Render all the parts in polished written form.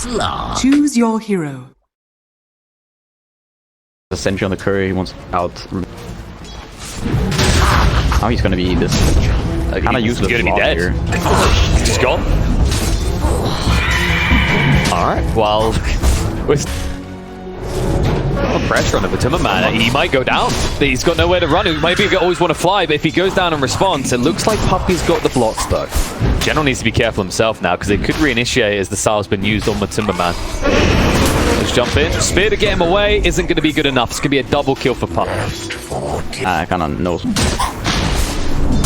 Slug. Choose your hero. The sentry on the curry, he wants out. Now he's gonna be this kind of useless. He's gonna be dead. Here. He's just gone. Alright, well, with pressure on the Timmerman, he might go down. He's got nowhere to run. He maybe always want to fly, but if he goes down in response, it looks like Puppy's got the blocks though. General needs to be careful himself now because they could reinitiate as the Sal's been used on the Timberman. Let's jump in. Spear to get him away isn't going to be good enough. It's going to be a double kill for Pup. I kind of know.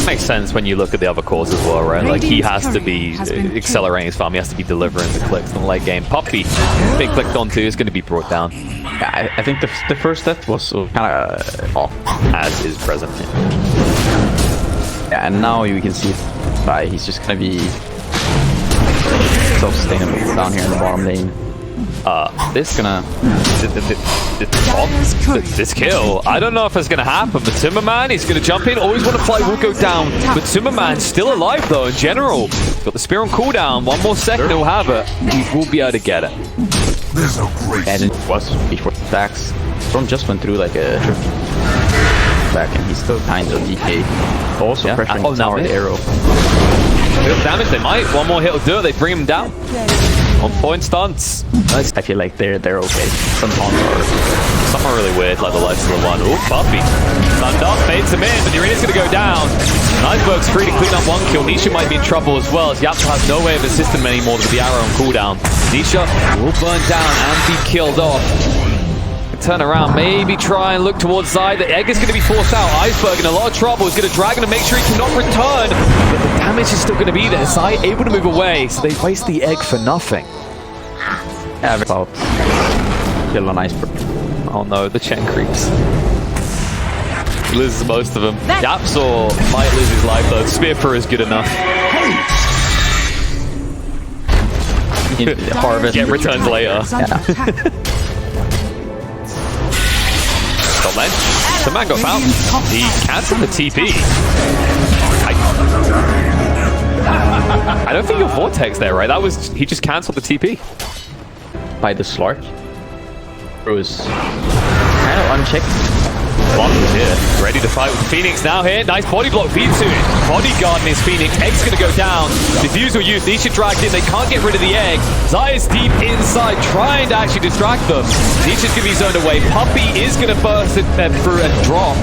Makes sense when you look at the other cores as well, right? Like, he has to be accelerating his farm. He has to be delivering the clicks in the late game. Puppy, being clicked onto, is going to be brought down. Yeah, I think the first death was kind of off. As is present. Yeah, and now you can see why he's just going to be self-sustainable down here in the bottom lane. This kill, I don't know if it's gonna happen, but Timmerman, he's gonna jump in, always want to play, will go down, but Timmerman's still alive though in general. Got the spear on cooldown, 1 more second he'll have it, he will be able to get it. And it was before stacks. Storm just went through like a back and he's still kind of DK. Also pressuring his tower, the arrow. Good damage, they might, 1 more hit will do it, they bring him down. On point stunts. Nice. I feel like they're okay. Some are really weird, like the lifesteal one. Ooh, Puppy. Stunned up, baits him in, but the arena's gonna go down. Iceberg's free to clean up 1 kill. Nisha might be in trouble as well, as Yapto has no way of assisting him anymore with the arrow on cooldown. Nisha will burn down and be killed off. Turn around, maybe try and look towards side. The egg is going to be forced out. Iceberg in a lot of trouble. He's going to drag him to make sure he cannot return. But the damage is still going to be there. Zai able to move away, so they waste the egg for nothing. Yeah, about kill on Iceberg. Oh no, the Chen creeps. He loses most of them. Yapsor might lose his life though. Spearfur is good enough. Harvest. Get returns later. Yeah. Then the man got found. He cancelled the TP. I don't think your vortex there, right? That was he just cancelled the TP By the Slark. It was kind of unchecked. Bond is here, ready to fight with Phoenix now here. Nice body block, V2. Bodyguarding is Phoenix. Egg's gonna go down. Diffuse will use. Nisha dragged in. They can't get rid of the egg. Zai is deep inside, trying to actually distract them. Nisha's gonna be zoned away. Puppy is gonna burst it through and drop,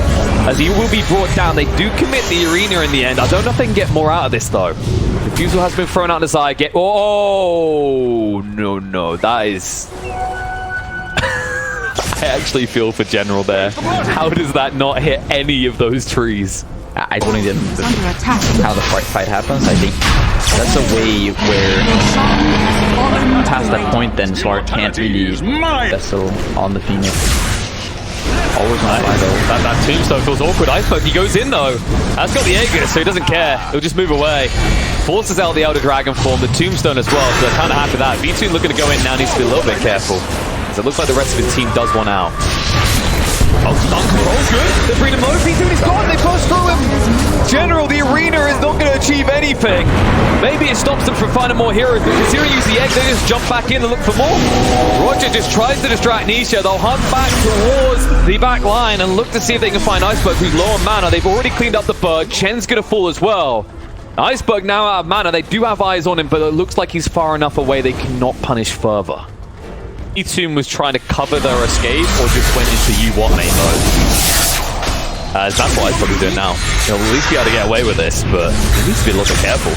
as he will be brought down. They do commit the arena in the end. I don't know if they can get more out of this though. Diffusal has been thrown out to Zai. Oh no, that is. I actually feel for General there. How does that not hit any of those trees? I don't think how the fight happens. I think that's a way where past that point then Slark can't really vessel on the Phoenix. Always on fly though. That tombstone feels awkward. Iceberg, he goes in though. That's got the egg, so he doesn't care. He'll just move away. Forces out the Elder Dragon form, the tombstone as well, so they're kind of happy with that. V2 looking to go in now, needs to be a little bit careful. So it looks like the rest of the team does one out. Oh, stun control's good. They're bringing him low. V2 is gone. They burst through him. General, the arena is not going to achieve anything. Maybe it stops them from finding more heroes, but considering use the egg, they just jump back in and look for more. Roger just tries to distract Nisha. They'll hunt back towards the back line and look to see if they can find Iceberg, who's low on mana. They've already cleaned up the bug. Chen's going to fall as well. Iceberg now out of mana. They do have eyes on him, but it looks like he's far enough away they cannot punish further. V2 was trying to cover their escape or just went into you-what main mode. That's what Iceberg is doing now. They'll at least be able to get away with this, but they need to be a little bit careful.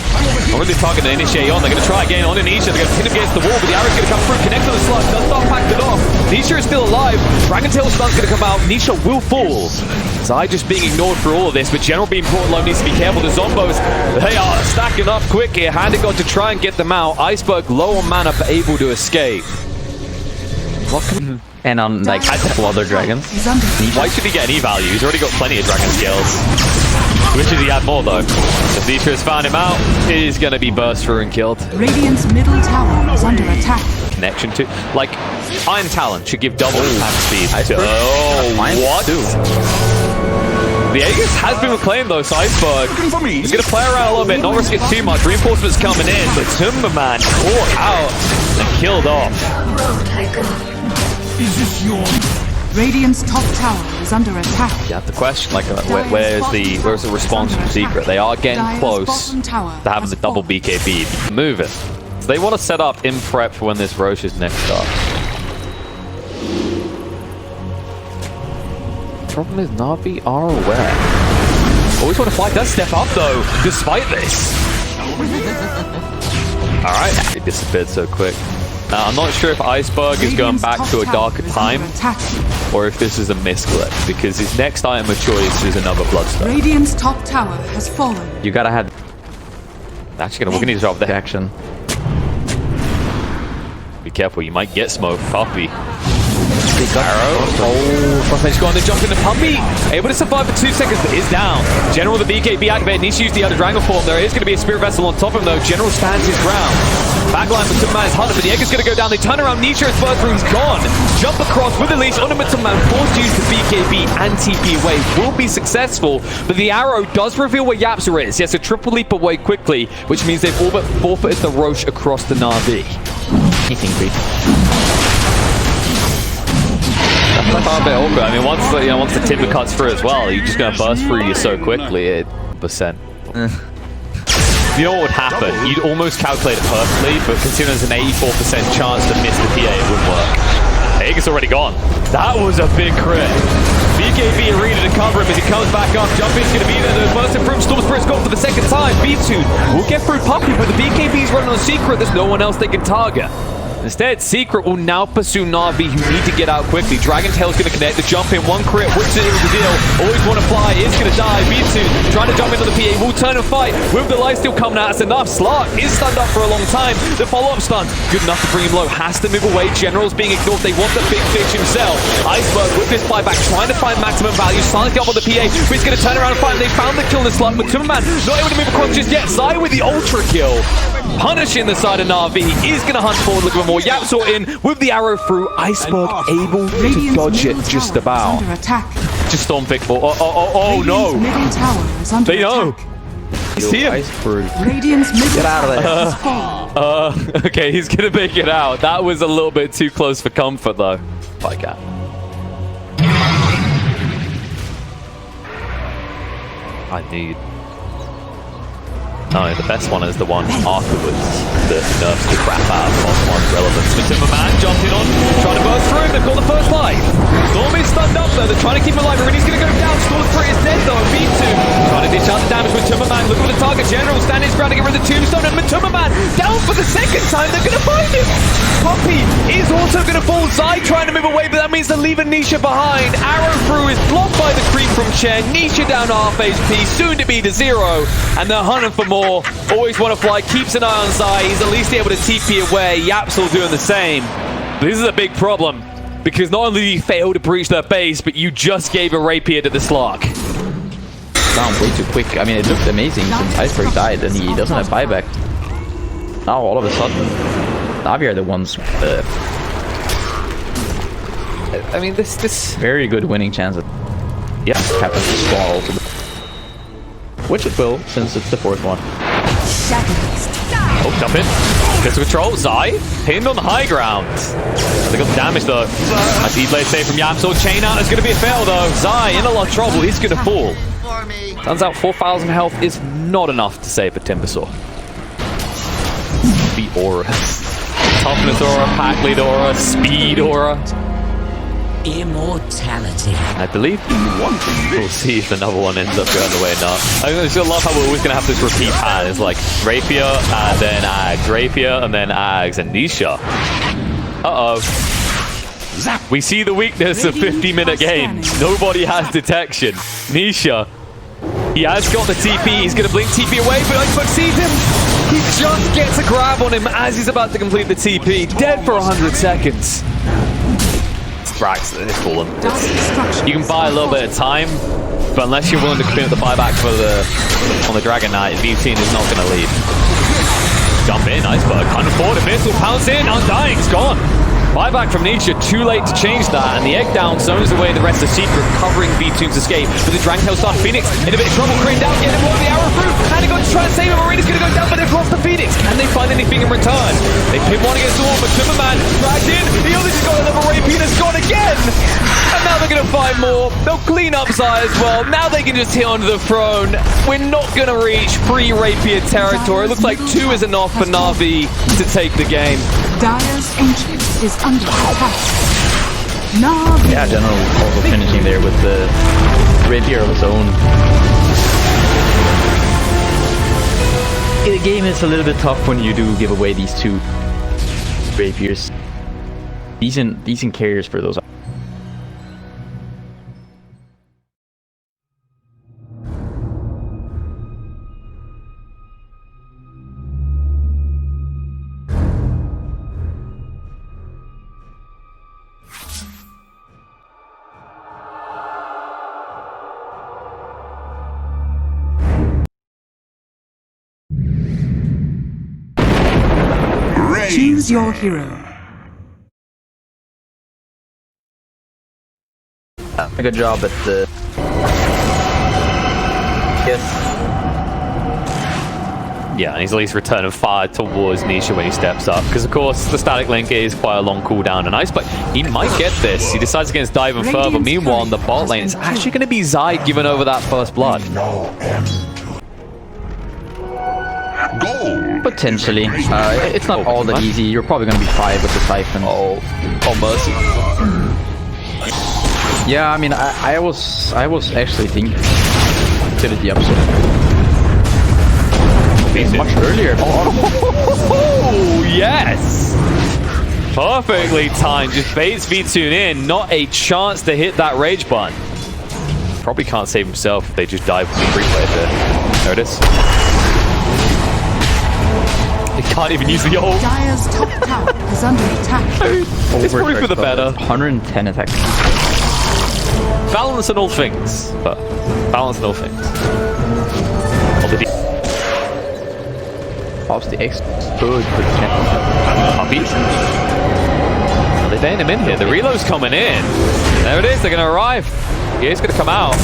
Not really targeting to initiate on. They're going to try again on Nisha. They're going to pin him against the wall, but the arrow's going to come through, connect to the slug, does not pack it off. Nisha is still alive. Dragon Tail stun's going to come out. Nisha will fall. Zai just being ignored for all of this, but General being brought low needs to be careful. The Zombos, they are stacking up quick here. Handed got to try and get them out. Iceberg low on mana, but able to escape. And on like a couple other dragons. Why should he get any value? He's already got plenty of dragon skills. Wishes he had more though. If Nisha has found him out, he's gonna be burst through and killed. Radiant's middle tower is under attack. Connection to like Iron Talon should give double attack speed. Oh, what? The Aegis has been reclaimed though, so Iceberg is going to play around a little bit, not risk it too much. Reinforcements coming in, but Timberman caught out and killed off. Is this your... Radiant's top tower is under attack. You have to question, like, where's the response from Secret? They are getting close to having the double BKB. Move it. So they want to set up in prep for when this Roche is next up. Problem is, Na'Vi are aware. Always want to flag that step up though, despite this. Alright, it disappeared so quick. Now, I'm not sure if Iceberg is going back to a darker time, or if this is a misclick, because his next item of choice is another Bloodstone. Radiant's top tower has fallen. You gotta have... Actually, we're gonna need to drop the action. Be careful, you might get smoke. Puppy. Arrow. Oh, Frostmage's going to jump in the Puppy. Able to survive for 2 seconds, but is down. General, the BKB activated, needs to use the other Dragon form. There is going to be a Spirit Vessel on top of him, though. General stands his ground. Backline for Superman is hunted, but the egg is going to go down. They turn around. Nisha is first, he's gone. Jump across with the leash. Onto Superman, forced to use the BKB and TP away. Will be successful, but the arrow does reveal where Yapsa is. Yes, a triple leap away quickly, which means they've all but forfeited the Roche across the Na'Vi. Anything creep. That's a bit awkward. I mean, once the timber cuts through as well, you're just going to burst through you so quickly. Percent. You know what would happen? You'd almost calculate it perfectly, but considering there's an 84% chance to miss the PA, it wouldn't work. Aegis already gone. That was a big crit. BKB Arena to cover him as he comes back up. Jumping's going to be there. The burst improved. Storm Spirit's gone for the second time. B2 will get through Puppy, but the BKB's running on Secret. There's no one else they can target. Instead, Secret will now pursue Na'Vi, who need to get out quickly. Dragon Tail's going to connect. The jump in, one crit, which is the deal. Always want to fly, is going to die. B2 trying to jump into the PA, will turn and fight. With the life steal coming out, it's enough. Slark is stunned up for a long time. The follow-up stun, good enough to bring him low. Has to move away. General's being ignored. They want the big fish himself. Iceberg with this buyback, trying to find maximum value. Silently up on the PA, but he's going to turn around and fight. They found the kill in the slot, but Timberman not able to move across just yet. Zai with the ultra kill. Punishing the side of Na'Vi. He is going to hunt forward, looking for more. Yapsaw in with the arrow through. Iceberg able to dodge it just about. Just Storm Pick for. Oh no! They know. You see him? Get out of there. Okay, he's going to make it out. That was a little bit too close for comfort, though. Fight cat. I need. No, the best one is the one afterwards that nerfs the crap out of one's relevance. But Timberman jumping on, trying to burst through. They've got the first life. Storm is stunned up though. They're trying to keep him alive. He's going to go down. Storm 3 is dead though. B2 trying to dish out the damage with Timberman. Look at the target. General standing his ground to get rid of the tombstone. And Timberman down for the second time. They're going to find him. Puppy is also going to fall. Zai trying to move away, but that means they're leaving Nisha behind. Arrow through is blocked by the creep from Chen. Nisha down to half HP, soon to be to 0, and they're hunting for more. Always want to fly, keeps an eye on Zai. He's at least able to TP away. Yapsel doing the same. But this is a big problem, because not only did you fail to breach their base, but you just gave a rapier to the Slark. Down way too quick. I mean, it looked amazing since Iceberg died, and he doesn't have buyback. Now, all of a sudden, Na'Vi are the ones with the... I mean, this... Very good winning chance. Yeah, happens to squall. Which it will, since it's the fourth one. Oh, jump in. Gets control. Zai pinned on the high ground. They got the damage though. A D-blade save from Yapsel. Chain out is going to be a fail though. Zai in a lot of trouble. He's going to fall. Turns out 4,000 health is not enough to save a Timbersaw. The auras. Toughness aura, pack lead aura, speed aura. Immortality. I believe we'll see if another one ends up going the way or not. I just love how we're always going to have this repeat pattern. It's like Rapier, and then Ags, Rapier, and then Ags, and Nisha. Uh-oh. We see the weakness of 50-minute games. Nobody has detection. Nisha. He has got the TP. He's going to blink TP away, but Iceberg sees him. He just gets a grab on him as he's about to complete the TP. Dead for 100 seconds. Rags, it's fallen. You can buy a little bit of time, but unless you're willing to commit the buyback for on the Dragon Knight, V-Team is not going to lead. Jump in, Iceberg, can't afford it. Missile pounce in, Undying's gone. Buyback from Nisha, too late to change that, and the egg down zones away the rest of Secret, covering V2's escape. But the Dragon Tail Star Phoenix in a bit of trouble, Crane down, getting him the arrow through, and they're going to try and save him. Arena's going to go down, but they've lost the Phoenix. Can they find anything in return? They pin one against the wall, but Timberman dragged in. The other's got another Rapier that's gone again. And now they're going to find more. They'll clean up Zai as well. Now they can just hit onto the throne. We're not going to reach 3 Rapier territory. It looks like 2 is enough for Na'Vi to take the game. Dire's Ancient is under attack. Na'Vi. Yeah, General also finishing there with the Rapier of his own. The game is a little bit tough when you do give away these 2 Rapiers. Decent carriers for those. Choose your hero. A good job at the... Yes. Yeah, and he's at least returning fire towards Nisha when he steps up. Because, of course, the static link is quite a long cooldown. And Iceberg, he might get this. He decides against dive even further. Meanwhile, on the bot lane, it's actually going to be Zai giving over that first blood. Potentially. It's not all that easy. You're probably going to be 5 with the Siphon. Oh, mercy. Yeah, I mean, I was actually thinking utility upset much earlier. Oh, yes! Perfectly timed. Just baits V2 in. Not a chance to hit that rage button. Probably can't save himself if they just dive with the replay there. There it is. They can't even use the ult. Dire's top tower is under attack. It's probably for the better. 110 attack. Balance in all things. But balance in all things. Pops the X. Good. Puppy. They're baiting him in here. The reload's coming in. There it is. They're going to arrive. Yeah, he's going to come out.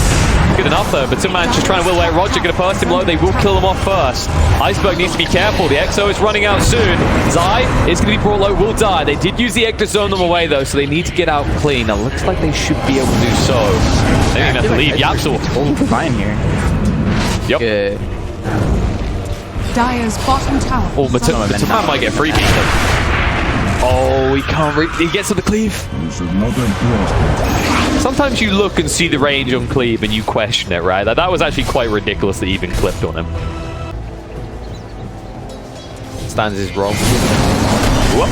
Good enough though, but Timberman just trying to will away Roger, going to burst him low. They will kill him off first. Iceberg needs to be careful. The Exo is running out soon. Zai is going to be brought low, will die. They did use the Egg to zone them away though, so they need to get out clean. Now looks like they should be able to do so. They don't even have to leave. Yapsel. Fine here. Yep. Dire's bottom tower. Oh, Timberman might get free beat. Oh, he can't he gets to the cleave. Sometimes you look and see the range on cleave and you question it, right? That was actually quite ridiculous that he even clipped on him. Stands his roll. Whoop.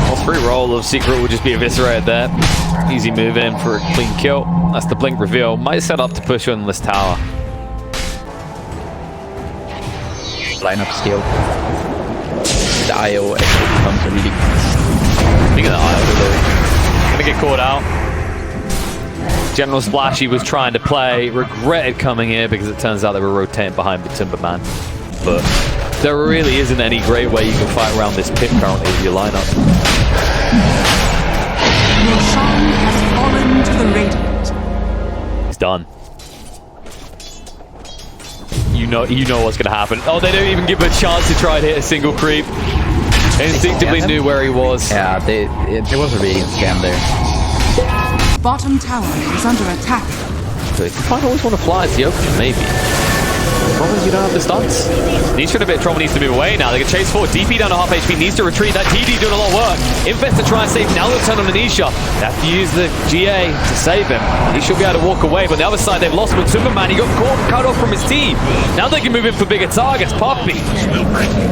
Well, free roll of Secret will just be eviscerated there. Easy move in for a clean kill. That's the blink reveal. Might set up to push on this tower. Lineup skill. The IO actually becomes a really... Speaking of the IO, gonna get caught out. General Splashy was trying to play, regretted coming here because it turns out they were rotating behind the Timberman. But there really isn't any great way you can fight around this pit currently with your lineup. Roshan has fallen to the Radiant. He's done. You know what's gonna happen. Oh, they don't even give him a chance to try and hit a single creep. They instinctively knew where he was. Yeah, there was a Radiant scam there. Bottom tower is under attack. You might always want to fly to the open, maybe. As long as you don't have the stunts. Nisha in a bit of trouble, needs to move away now. They can chase forward. DP down to half HP, needs to retreat. That TD doing a lot of work. Infest to try and save. Now they'll turn on Nisha. They have to use the GA to save him. He should be able to walk away, but on the other side they've lost with Superman. He got cut off from his team. Now they can move in for bigger targets. Poppy.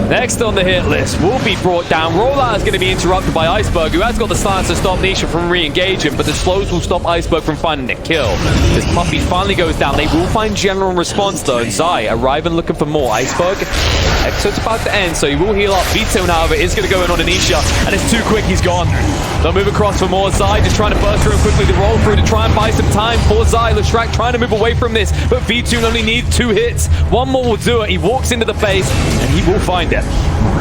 Next on the hit list will be brought down. Rollout is going to be interrupted by Iceberg, who has got the stance to stop Nisha from re-engaging, but the slows will stop Iceberg from finding a kill. As Puppy finally goes down, they will find general response though, and Zai arriving looking for more. Iceberg, Exo's about to end, so he will heal up. V2, however, is going to go in on Anisha, and it's too quick, he's gone. They'll move across for more. Zai just trying to burst through and quickly to roll through to try and buy some time for Zai. Leshrac trying to move away from this, but V2 only needs 2 hits. One more will do it. He walks into the face, and he will find it.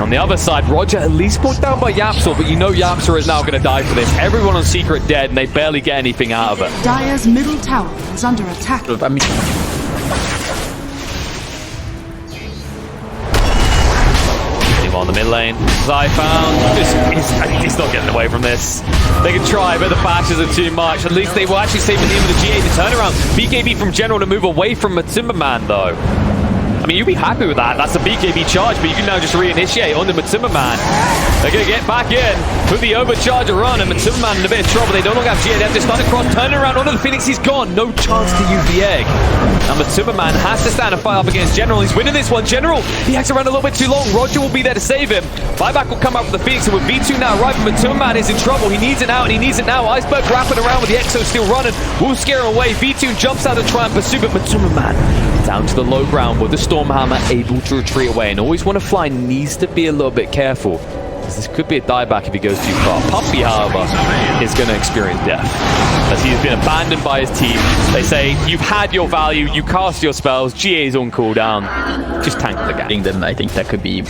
On the other side, Roger at least put down by Yapsor, but you know Yapsor is now going to die for this. Everyone on Secret dead, and they barely get anything out of it. Dire's middle tower is under attack. I mean, on the mid lane. Zai found. He's not getting away from this. They can try, but the bashes are too much. At least they will actually save the name of the GA to turn around. BKB from General to move away from Matumbaman, though. I mean, you'd be happy with that. That's a BKB charge, but you can now just reinitiate on the Matumbaman. They're going to get back in with the overcharger run, and Matumbaman in a bit of trouble. They no longer have GA. They have to start across, turn around onto the Phoenix. He's gone. No chance to use the egg. And Matumbaman has to stand and fight up against General. He's winning this one. General, he hangs around a little bit too long. Roger will be there to save him. Buyback will come out with the Phoenix, and with V2 now arriving, Matumbaman is in trouble. He needs it now, and he needs it now. Iceberg wrapping around with the Exo still running. Will scare him away. V2 jumps out to try and pursue, but Matumbaman down to the low ground with the Stormhammer able to retreat away. And always want to fly needs to be a little bit careful, because this could be a dieback if he goes too far. Puppy, however, is going to experience death, as he has been abandoned by his team. They say, you've had your value, you cast your spells, GA's on cooldown, just tank the game. then I think that could be...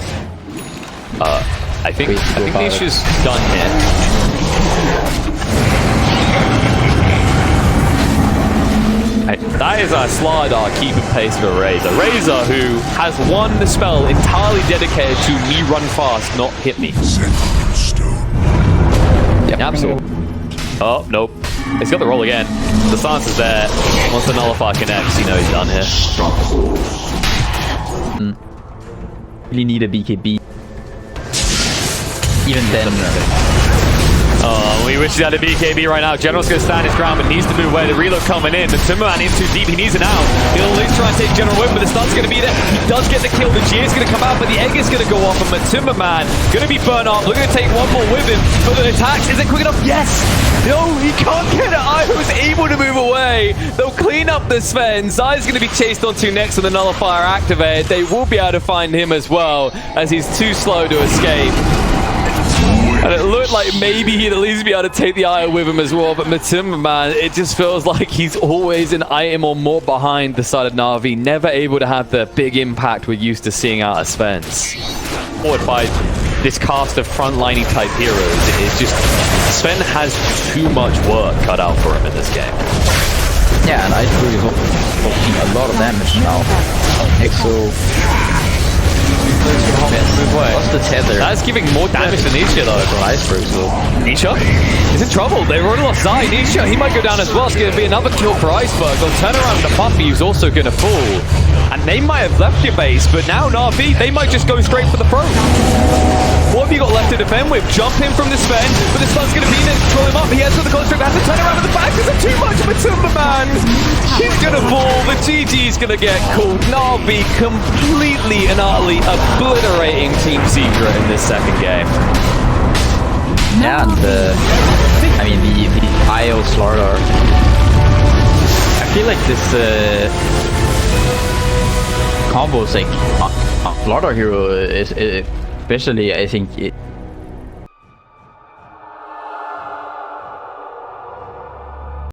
I think Nisha's done here. That is our Slardar keeping pace for Razor. Razor, who has won the spell entirely dedicated to me run fast, not hit me. Yep. Absolutely. Oh, nope. He's got the roll again. The stance is there. Once the nullifier connects, you know he's done here. Really need a BKB. Even then... Oh, we wish he had a BKB right now. General's going to stand his ground, but needs to move away. The reload coming in. The Timberman in too deep. He needs it out. He'll at least try and take General with him, but the stun's going to be there. He does get the kill. The GA is going to come out, but the egg is going to go off, and the Timberman going to be burnt up. They're going to take one more with him, but the attack isn't quick enough. Yes! No, he can't get it. I was able to move away. They'll clean up the Sven. Zai's going to be chased onto next with the nullifier activated. They will be able to find him as well, as he's too slow to escape. And it looked like maybe he'd at least be able to take the IO with him as well, but Matumbaman, it just feels like he's always an item or more behind the side of Na'Vi, never able to have the big impact we're used to seeing out of Sven's. Forward by this cast of frontlining type heroes, it's just, Sven has too much work cut out for him in this game. Yeah, and I really hope a lot of damage now. Exo... What's the tether? That's giving more damage than Nisha though. From Iceberg, so. Nisha is in trouble. They've already lost Zai. Nisha, he might go down as well. It's going to be another kill for Iceberg. They'll turn around with the Puppy, who's also going to fall. And they might have left your base, but now Na'Vi, they might just go straight for the pro. What have you got left to defend with? Jump in from the Sven, but the Stun's going to be there to control him up. He has to the construct, has to turn around with the back. Is it too much of a Timberman? He's going to fall. The GG's going to get called. Na'Vi completely and utterly obliterating Team Secret in this second game. Yeah, and I mean the IO Slardar. I feel like this combo is like Slardar hero is especially, I think